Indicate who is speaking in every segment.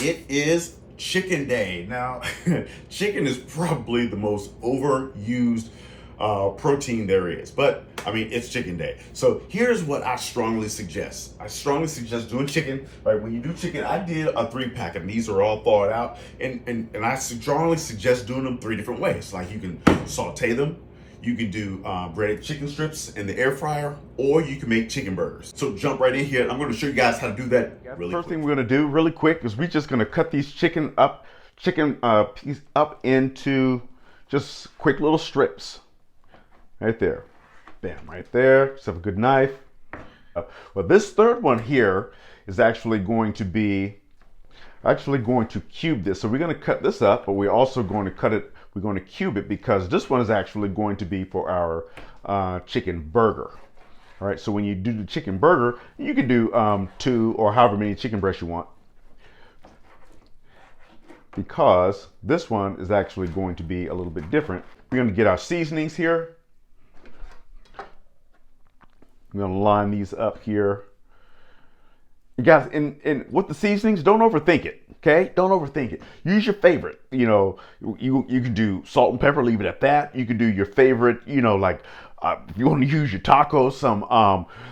Speaker 1: It is chicken day. Now, chicken is probably the most overused protein there is, but I mean, it's chicken day. So here's what I strongly suggest. I strongly suggest doing chicken. Right, when you do chicken, I did a 3-pack, and these are all thawed out, and I strongly suggest doing them 3 different ways. Like you can saute them. You can do breaded chicken strips in the air fryer, or you can make chicken burgers. So jump right in here. I'm going to show you guys how to do that really
Speaker 2: First
Speaker 1: quick.
Speaker 2: thing we're gonna do really quick is we're just gonna cut these chicken piece up into just quick little strips. Right there. Bam, right there. Just have a good knife. Well, this third one here is actually going to cube this. So we're going to cut this up, but we're also going to cut it. We're going to cube it because this one is actually going to be for our chicken burger. All right. So when you do the chicken burger, you can do 2 or however many chicken breasts you want, because this one is actually going to be a little bit different. We're going to get our seasonings here. I'm going to line these up here. You guys, in with the seasonings, don't overthink it. Okay, don't overthink it. Use your favorite. You know, you can do salt and pepper. Leave it at that. You can do your favorite. You know, like if you want to use your tacos,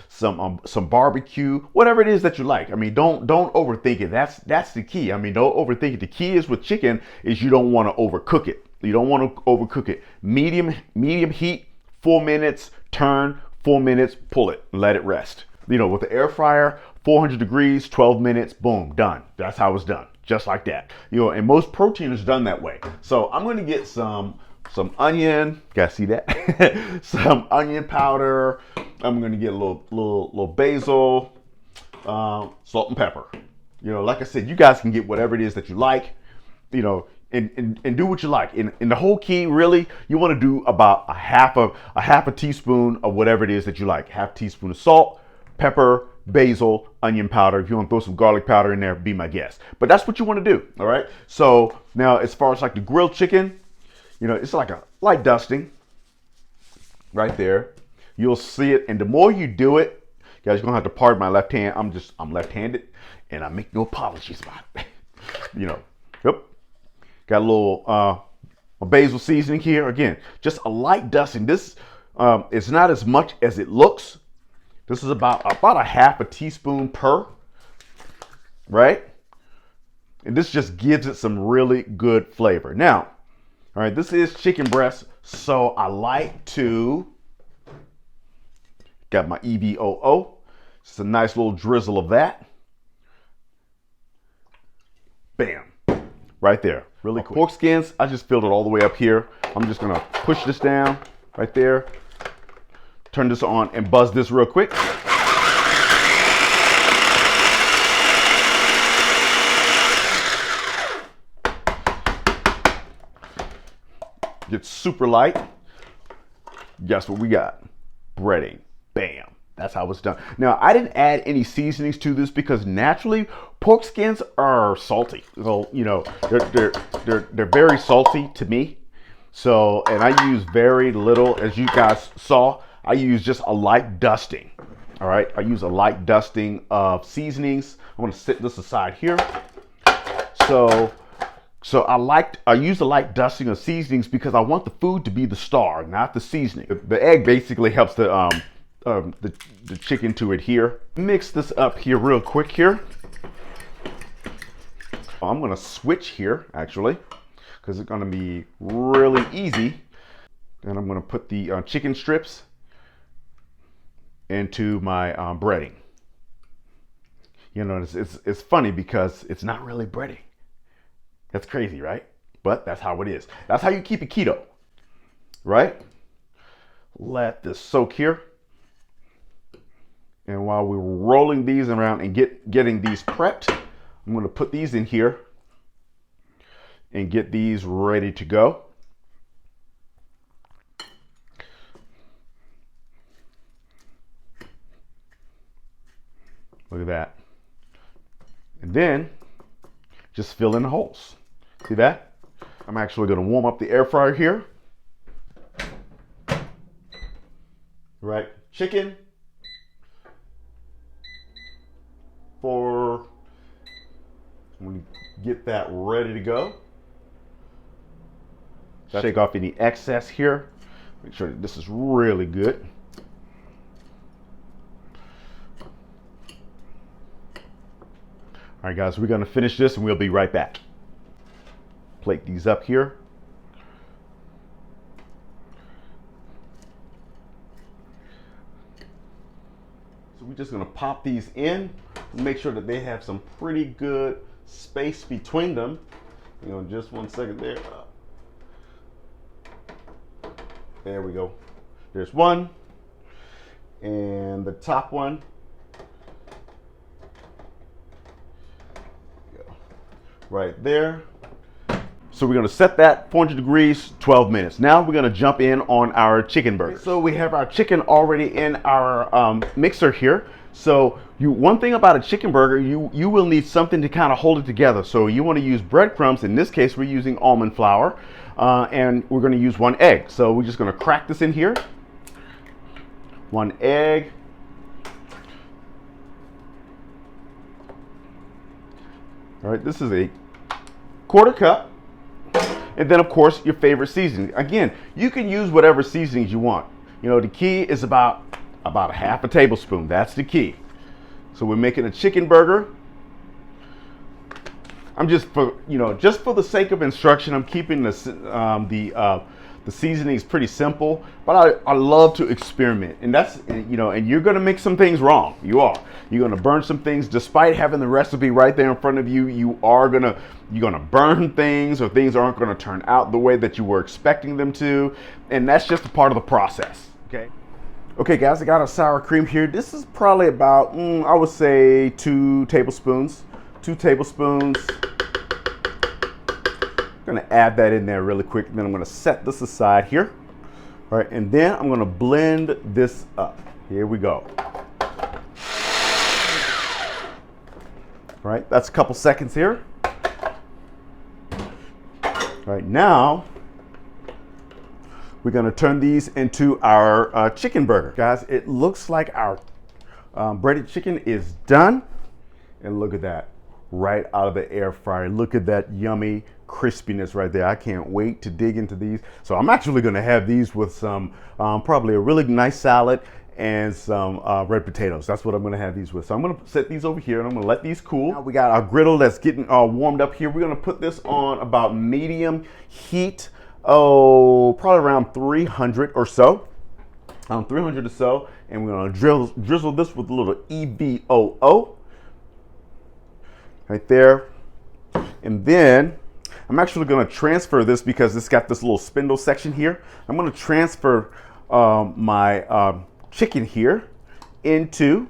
Speaker 2: some barbecue, whatever it is that you like. I mean, don't overthink it. That's the key. I mean, don't overthink it. The key is with chicken is you don't want to overcook it. You don't want to overcook it. Medium heat, 4 minutes. Turn, 4 minutes. Pull it. Let it rest. You know, with the air fryer, 400 degrees, 12 minutes, boom, done. That's how it's done, just like that. You know, and most protein is done that way. So I'm gonna get some onion. Guys, see that? Some onion powder. I'm gonna get a little basil, salt and pepper. You know, like I said, you guys can get whatever it is that you like. You know, and do what you like. In the whole key, really, you want to do about a half a teaspoon of whatever it is that you like. Half teaspoon of salt, pepper, basil, onion powder. If you want to throw some garlic powder in there, be my guest. But that's what you want to do, all right? So now as far as like the grilled chicken, you know, it's like a light dusting right there. You'll see it, and the more you do it, guys, you're gonna have to pardon my left hand. I'm left-handed, and I make no apologies about it. You know, yep. Got a little basil seasoning here. Again, just a light dusting. This is not as much as it looks. This is about a half a teaspoon per, right? And this just gives it some really good flavor. Now, all right, this is chicken breast, so I like to, got my EVOO. Just a nice little drizzle of that. Bam, right there, really quick. Pork skins, I just filled it all the way up here. I'm just gonna push this down right there. Turn this on and buzz this real quick. Gets super light. Guess what we got? Breading. Bam. That's how it's done. Now, I didn't add any seasonings to this because naturally pork skins are salty. So, you know, they're very salty to me. So, and I use very little, as you guys saw. I use just a light dusting. All right, I use a light dusting of seasonings. I'm gonna set this aside here. So I use a light dusting of seasonings because I want the food to be the star, not the seasoning. The egg basically helps the chicken to adhere. Mix this up here real quick here. I'm gonna switch here actually because it's gonna be really easy. And I'm gonna put the chicken strips into my breading. You know, it's funny because it's not really breading. That's crazy, right? But that's how it is. That's how you keep it keto, right? Let this soak here. And while we're rolling these around and getting these prepped, I'm gonna put these in here and get these ready to go. Look at that. And then just fill in the holes. See that? I'm actually going to warm up the air fryer here. Right, chicken for I'm gonna get that ready to go. Shake off any excess here. Make sure that this is really good. All right, guys, we're gonna finish this and we'll be right back. Plate these up here. So we're just gonna pop these in and make sure that they have some pretty good space between them. You know, just 1 second there. There we go. There's one. And the top one. Right there. So we're gonna set that 400 degrees, 12 minutes. Now we're gonna jump in on our chicken burger. So we have our chicken already in our mixer here. So one thing about a chicken burger, you will need something to kind of hold it together. So you want to use breadcrumbs. In this case, we're using almond flour, and we're going to use 1 egg. So we're just going to crack this in here. 1 egg. All right, this is a 1/4 cup. And then, of course, your favorite seasoning. Again, you can use whatever seasonings you want. You know, the key is about a 1/2 tablespoon. That's the key. So we're making a chicken burger. I'm just for the sake of instruction, I'm keeping the seasonings pretty simple. But I love to experiment, and that's and you're gonna make some things wrong. You're gonna burn some things, despite having the recipe right there in front of you. You're gonna burn things, or things aren't gonna turn out the way that you were expecting them to, and that's just a part of the process. Okay, guys, I got our sour cream here. This is probably about, I would say 2 tablespoons. 2 tablespoons. I'm gonna add that in there really quick, and then I'm gonna set this aside here. All right, and then I'm gonna blend this up. Here we go. All right, that's a couple seconds here. All right, now we're gonna turn these into our chicken burger. Guys, it looks like our breaded chicken is done. And look at that, right out of the air fryer. Look at that yummy crispiness right there. I can't wait to dig into these. So I'm actually gonna have these with some, probably a really nice salad and some red potatoes. That's what I'm gonna have these with. So I'm gonna set these over here and I'm gonna let these cool. Now we got our griddle that's getting warmed up here. We're gonna put this on about medium heat. Probably around 300 or so. 300 or so. And we're gonna drizzle this with a little EVOO. Right there. And then I'm actually gonna transfer this, because it's got this little spindle section here. I'm gonna transfer my chicken here into,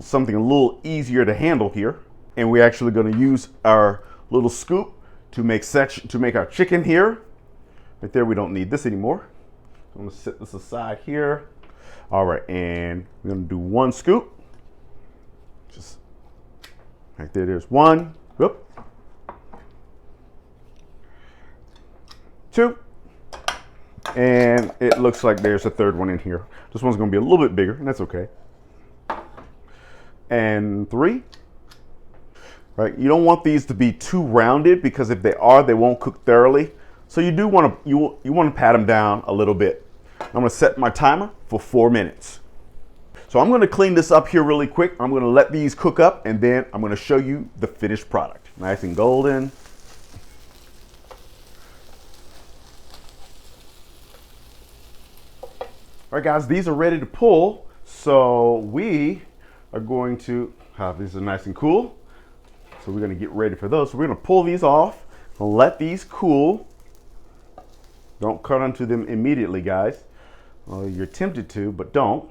Speaker 2: something a little easier to handle here. And we're actually gonna use our little scoop to make our chicken here. Right there, we don't need this anymore. I'm gonna set this aside here. All right, and we're gonna do 1 scoop. Just right there, there's 1. Whoop. 2. And it looks like there's a 3rd one in here. This one's gonna be a little bit bigger, and that's okay. And 3. Right, you don't want these to be too rounded, because if they are, they won't cook thoroughly. So you do want to you want to pat them down a little bit. I'm going to set my timer for 4 minutes. So I'm going to clean this up here really quick. I'm going to let these cook up, and then I'm going to show you the finished product. Nice and golden. All right, guys, these are ready to pull. So we are going to have these are nice and cool. So we're gonna get ready for those. So we're gonna pull these off, let these cool. Don't cut onto them immediately, guys. Well, you're tempted to, but don't.